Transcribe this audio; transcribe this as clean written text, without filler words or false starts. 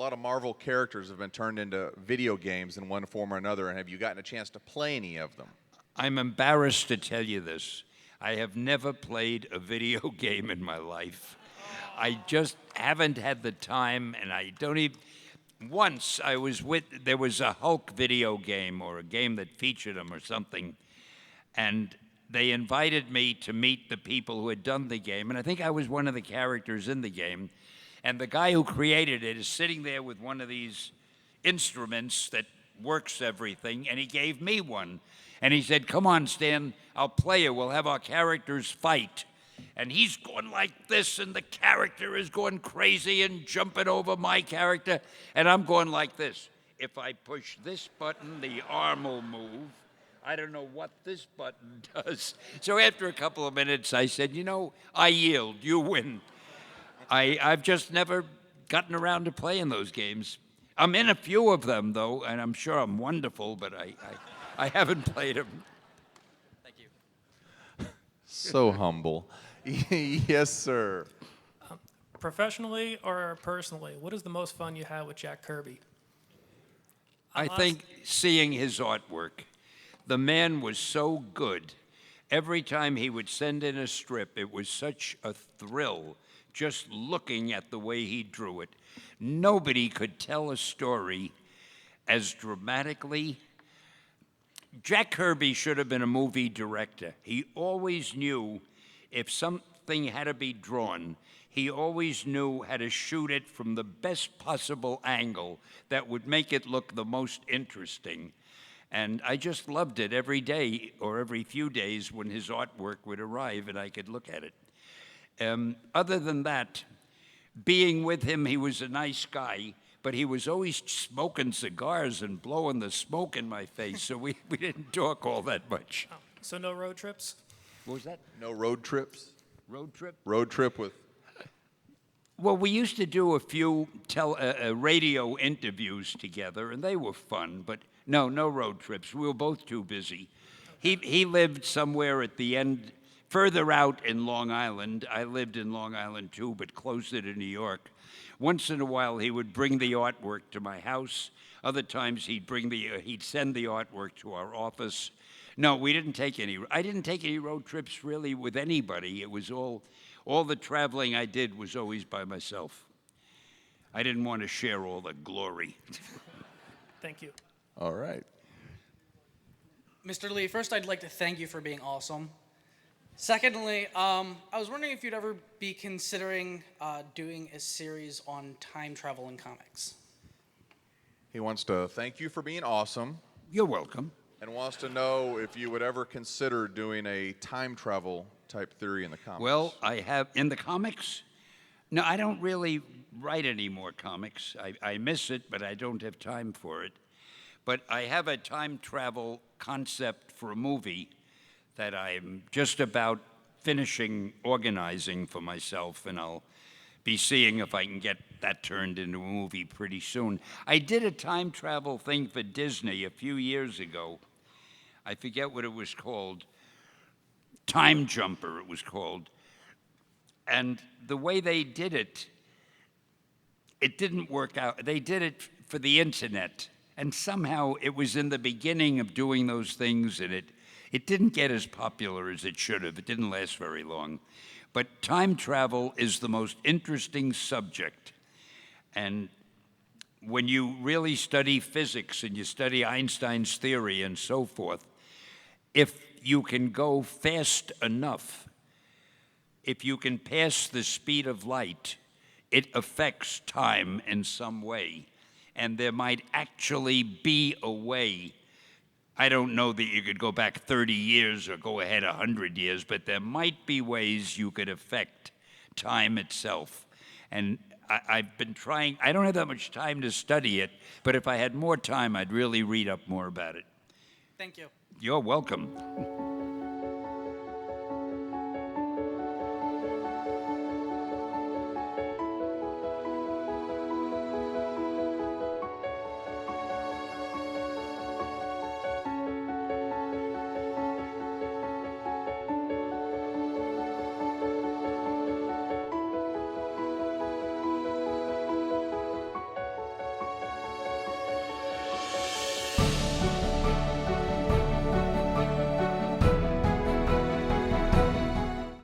lot of Marvel characters have been turned into video games in one form or another, and have you gotten a chance to play any of them? I'm embarrassed to tell you this. I have never played a video game in my life. I just haven't had the time, and I don't even. Once there was a Hulk video game or a game that featured him or something, and they invited me to meet the people who had done the game, and I think I was one of the characters in the game. And the guy who created it is sitting there with one of these instruments that works everything, and he gave me one. And he said, "Come on, Stan, I'll play it. We'll have our characters fight." And he's going like this, and the character is going crazy and jumping over my character, and I'm going like this. If I push this button, the arm will move. I don't know what this button does. So after a couple of minutes, I said, I yield. You win. I've just never gotten around to playing those games. I'm in a few of them, though, and I'm sure I'm wonderful, but I haven't played them. Thank you. So humble. Yes, sir. Professionally or personally, what is the most fun you had with Jack Kirby? I think seeing his artwork. The man was so good. Every time he would send in a strip, it was such a thrill just looking at the way he drew it. Nobody could tell a story as dramatically. Jack Kirby should have been a movie director. He always knew if something had to be drawn, he always knew how to shoot it from the best possible angle that would make it look the most interesting. And I just loved it every day or every few days when his artwork would arrive and I could look at it. Other than that, being with him, he was a nice guy, but he was always smoking cigars and blowing the smoke in my face, so we didn't talk all that much. Oh, so no road trips? What was that? No road trips? Road trip? Road trip with... Well, we used to do a few radio interviews together, and they were fun, but no road trips. We were both too busy. He lived somewhere at the end, further out in Long Island. I lived in Long Island too, but closer to New York. Once in a while, he would bring the artwork to my house. Other times, he'd send the artwork to our office. No, I didn't take any road trips really with anybody. It was all the traveling I did was always by myself. I didn't want to share all the glory. Thank you. All right. Mr. Lee, first I'd like to thank you for being awesome. Secondly, I was wondering if you'd ever be considering doing a series on time travel in comics. He wants to thank you for being awesome You're welcome. and wants to know if you would ever consider doing a time travel type theory in the comics. Well, I have in the comics. No, I don't really write any more comics. I miss it, but I don't have time for it. But I have a time travel concept for a movie that I'm just about finishing organizing for myself, and I'll be seeing if I can get that turned into a movie pretty soon. I did a time travel thing for Disney a few years ago. I forget what it was called. Time Jumper, it was called. And the way they did it, it didn't work out. They did it for the internet. And somehow it was in the beginning of doing those things, and it didn't get as popular as it should have. It didn't last very long. But time travel is the most interesting subject. And when you really study physics and you study Einstein's theory and so forth, if you can go fast enough, if you can pass the speed of light, it affects time in some way. And there might actually be a way. I don't know that you could go back 30 years or go ahead 100 years, but there might be ways you could affect time itself. And I've been trying. I don't have that much time to study it, but if I had more time, I'd really read up more about it. Thank you. You're welcome.